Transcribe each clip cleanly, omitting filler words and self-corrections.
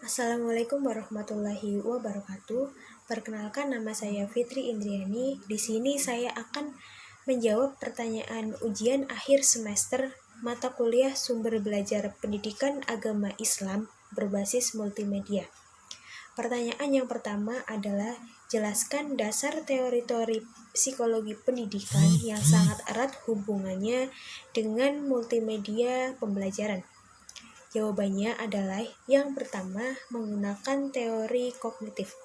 Assalamualaikum warahmatullahi wabarakatuh. Perkenalkan, nama saya Fitri Indriani. Di sini saya akan menjawab pertanyaan ujian akhir semester mata kuliah sumber belajar pendidikan agama Islam berbasis multimedia. Pertanyaan yang pertama adalah jelaskan dasar teori-teori psikologi pendidikan yang sangat erat hubungannya dengan multimedia pembelajaran. Jawabannya adalah yang pertama, menggunakan teori kognitif.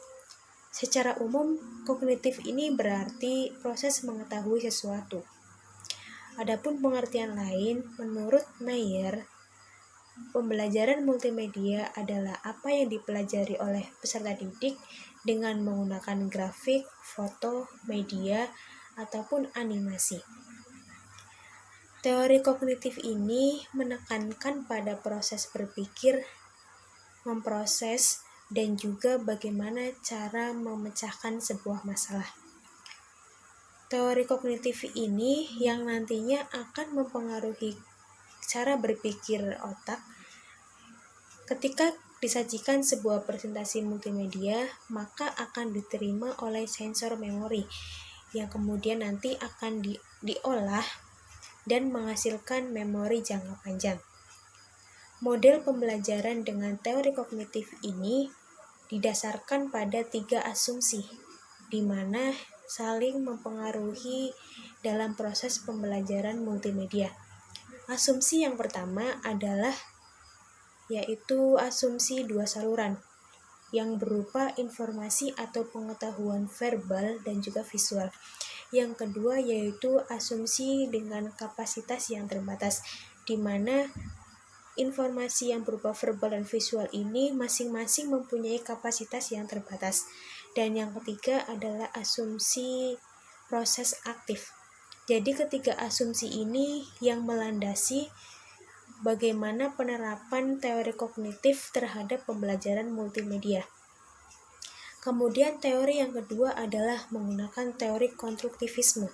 Secara umum, kognitif ini berarti proses mengetahui sesuatu. Adapun pengertian lain, menurut Mayer, pembelajaran multimedia adalah apa yang dipelajari oleh peserta didik dengan menggunakan grafik, foto, media, ataupun animasi. Teori kognitif ini menekankan pada proses berpikir, memproses, dan juga bagaimana cara memecahkan sebuah masalah. Teori kognitif ini yang nantinya akan mempengaruhi cara berpikir otak. Ketika disajikan sebuah presentasi multimedia, maka akan diterima oleh sensor memori yang kemudian nanti akan diolah dan menghasilkan memori jangka panjang. Model pembelajaran dengan teori kognitif ini didasarkan pada 3 asumsi, di mana saling mempengaruhi dalam proses pembelajaran multimedia. Asumsi yang pertama adalah yaitu asumsi 2 saluran, yang berupa informasi atau pengetahuan verbal dan juga visual. Yang kedua yaitu asumsi dengan kapasitas yang terbatas, di mana informasi yang berupa verbal dan visual ini masing-masing mempunyai kapasitas yang terbatas. Dan yang ketiga adalah asumsi proses aktif. Jadi ketiga asumsi ini yang melandasi bagaimana penerapan teori kognitif terhadap pembelajaran multimedia. Kemudian teori yang kedua adalah menggunakan teori konstruktivisme,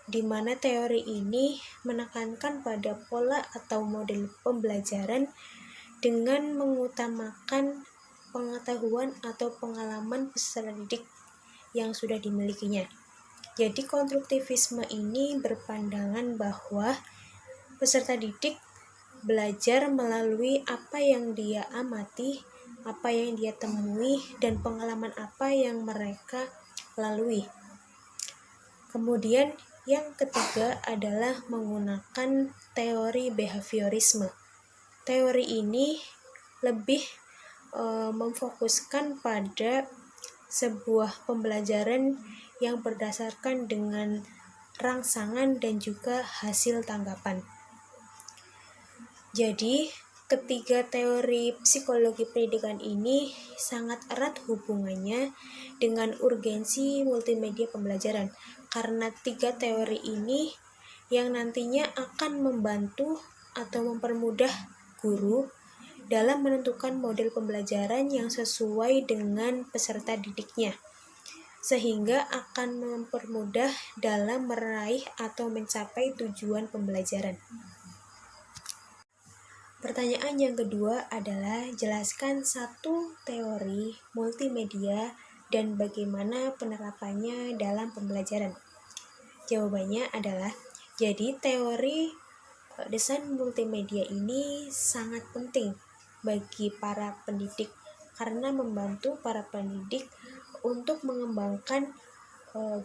di mana teori ini menekankan pada pola atau model pembelajaran dengan mengutamakan pengetahuan atau pengalaman peserta didik yang sudah dimilikinya. Jadi konstruktivisme ini berpandangan bahwa peserta didik belajar melalui apa yang dia amati, apa yang dia temui, dan pengalaman apa yang mereka lalui. Kemudian yang ketiga adalah menggunakan teori behaviorisme. Teori ini lebih memfokuskan pada sebuah pembelajaran yang berdasarkan dengan rangsangan dan juga hasil tanggapan. Jadi, ketiga teori psikologi pendidikan ini sangat erat hubungannya dengan urgensi multimedia pembelajaran, karena 3 teori ini yang nantinya akan membantu atau mempermudah guru dalam menentukan model pembelajaran yang sesuai dengan peserta didiknya, sehingga akan mempermudah dalam meraih atau mencapai tujuan pembelajaran. Pertanyaan yang kedua adalah jelaskan 1 teori multimedia dan bagaimana penerapannya dalam pembelajaran. Jawabannya adalah, jadi teori desain multimedia ini sangat penting bagi para pendidik karena membantu para pendidik untuk mengembangkan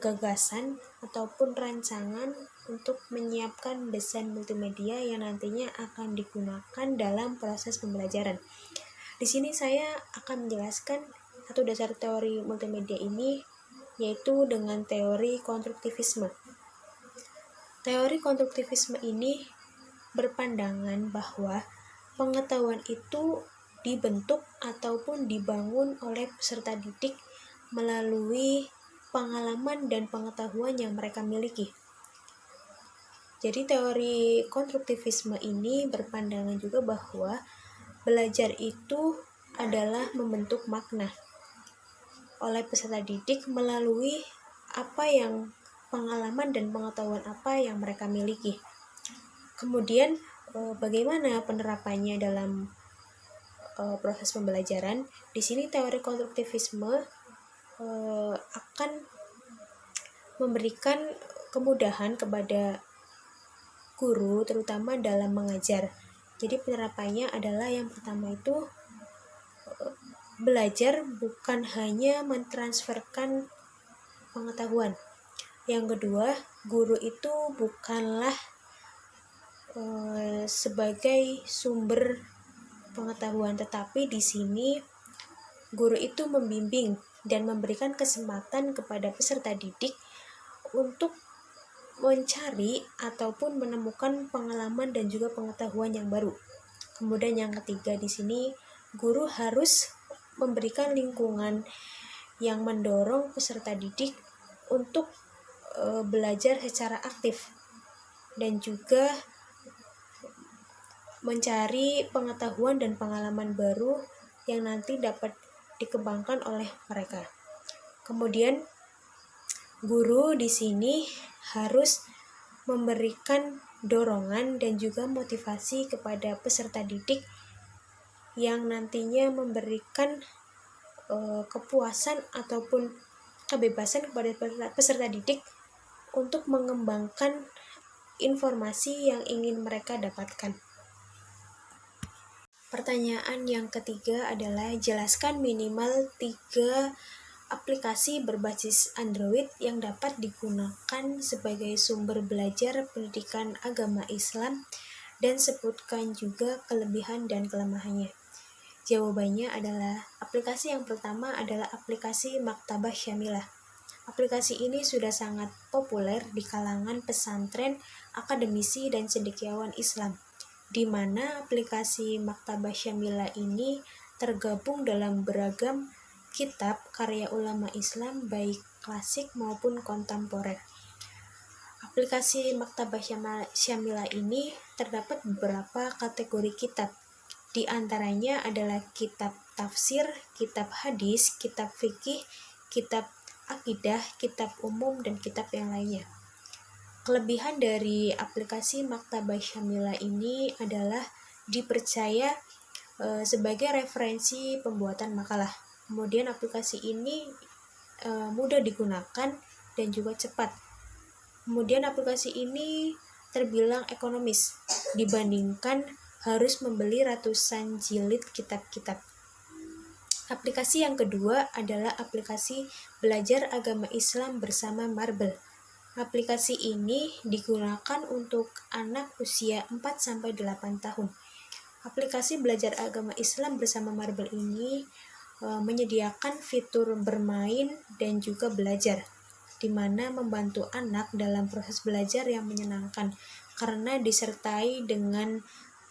gagasan ataupun rancangan untuk menyiapkan desain multimedia yang nantinya akan digunakan dalam proses pembelajaran. Di sini saya akan menjelaskan 1 dasar teori multimedia ini, yaitu dengan teori konstruktivisme. Teori konstruktivisme ini berpandangan bahwa pengetahuan itu dibentuk ataupun dibangun oleh peserta didik melalui pengalaman dan pengetahuan yang mereka miliki. Jadi teori konstruktivisme ini berpandangan juga bahwa belajar itu adalah membentuk makna oleh peserta didik melalui apa yang pengalaman dan pengetahuan apa yang mereka miliki. Kemudian bagaimana penerapannya dalam proses pembelajaran. Di sini teori konstruktivisme akan memberikan kemudahan kepada guru terutama dalam mengajar. Jadi penerapannya adalah yang pertama itu belajar bukan hanya mentransferkan pengetahuan. Yang kedua, guru itu bukanlah sebagai sumber pengetahuan, tetapi di sini guru itu membimbing dan memberikan kesempatan kepada peserta didik untuk mencari ataupun menemukan pengalaman dan juga pengetahuan yang baru. Kemudian yang ketiga di sini, guru harus memberikan lingkungan yang mendorong peserta didik untuk belajar secara aktif dan juga mencari pengetahuan dan pengalaman baru yang nanti dapat dikembangkan oleh mereka. Kemudian guru di sini harus memberikan dorongan dan juga motivasi kepada peserta didik yang nantinya memberikan kepuasan ataupun kebebasan kepada peserta didik untuk mengembangkan informasi yang ingin mereka dapatkan. Pertanyaan yang ketiga adalah jelaskan minimal 3 aplikasi berbasis Android yang dapat digunakan sebagai sumber belajar pendidikan agama Islam dan sebutkan juga kelebihan dan kelemahannya. Jawabannya adalah aplikasi yang pertama adalah aplikasi Maktabah Syamilah. Aplikasi ini sudah sangat populer di kalangan pesantren, akademisi, dan cendekiawan Islam, di mana aplikasi Maktabah Syamilah ini tergabung dalam beragam kitab karya ulama Islam baik klasik maupun kontemporer. Aplikasi Maktabah Syamilah ini terdapat beberapa kategori kitab. Di antaranya adalah kitab tafsir, kitab hadis, kitab fikih, kitab akidah, kitab umum, dan kitab yang lainnya. Kelebihan dari aplikasi Maktabah Syamilah ini adalah dipercaya sebagai referensi pembuatan makalah. Kemudian aplikasi ini mudah digunakan dan juga cepat. Kemudian aplikasi ini terbilang ekonomis dibandingkan harus membeli ratusan jilid kitab-kitab. Aplikasi yang kedua adalah aplikasi Belajar Agama Islam bersama Marble. Aplikasi ini digunakan untuk anak usia 4-8 tahun. Aplikasi Belajar Agama Islam bersama Marble ini menyediakan fitur bermain dan juga belajar, di mana membantu anak dalam proses belajar yang menyenangkan karena disertai dengan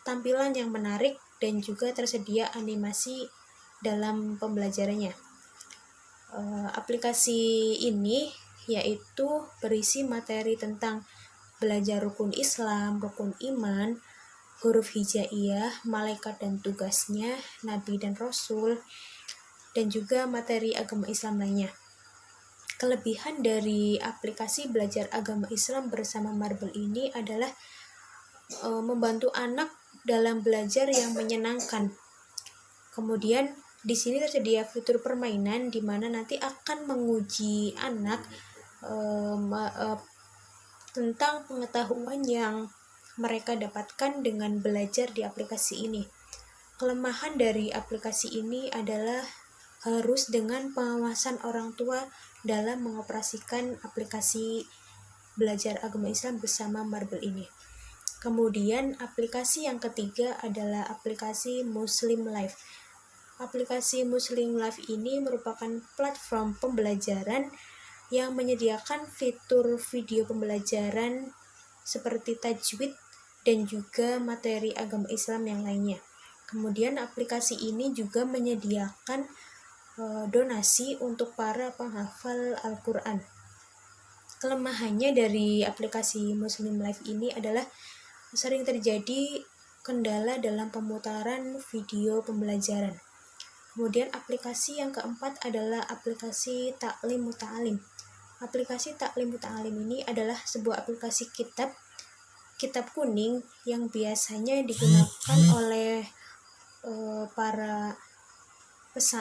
tampilan yang menarik dan juga tersedia animasi dalam pembelajarannya. Aplikasi ini yaitu berisi materi tentang belajar rukun Islam, rukun iman, huruf hijaiyah, malaikat dan tugasnya, nabi dan rasul, dan juga materi agama Islam lainnya. Kelebihan dari aplikasi Belajar Agama Islam bersama Marble ini adalah membantu anak dalam belajar yang menyenangkan. Kemudian di sini tersedia fitur permainan di mana nanti akan menguji anak tentang pengetahuan yang mereka dapatkan dengan belajar di aplikasi ini. Kelemahan dari aplikasi ini adalah harus dengan pengawasan orang tua dalam mengoperasikan aplikasi Belajar Agama Islam bersama Marble ini. Kemudian aplikasi yang ketiga adalah aplikasi Muslim Life. Aplikasi Muslim Life ini merupakan platform pembelajaran yang menyediakan fitur video pembelajaran seperti tajwid dan juga materi agama Islam yang lainnya. Kemudian aplikasi ini juga menyediakan donasi untuk para penghafal Al-Quran. Kelemahannya dari aplikasi Muslim Life ini adalah sering terjadi kendala dalam pemutaran video pembelajaran. Kemudian aplikasi yang keempat adalah aplikasi Taklim Muta'alim. Aplikasi Taklim Muta'alim ini adalah sebuah aplikasi kitab kuning yang biasanya digunakan oleh para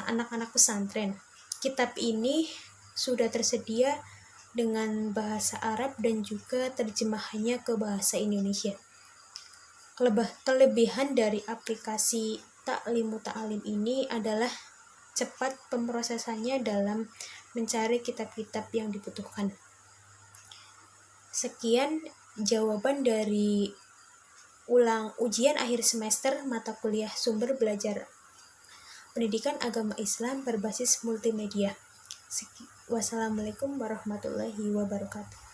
anak-anak pesantren. Kitab ini sudah tersedia dengan bahasa Arab dan juga terjemahannya ke bahasa Indonesia. Kelebihan dari aplikasi Ta'limu Ta'alim ini adalah cepat pemrosesannya dalam mencari kitab-kitab yang dibutuhkan. Sekian jawaban dari ujian akhir semester mata kuliah sumber belajar pendidikan agama Islam berbasis multimedia. Wassalamualaikum warahmatullahi wabarakatuh.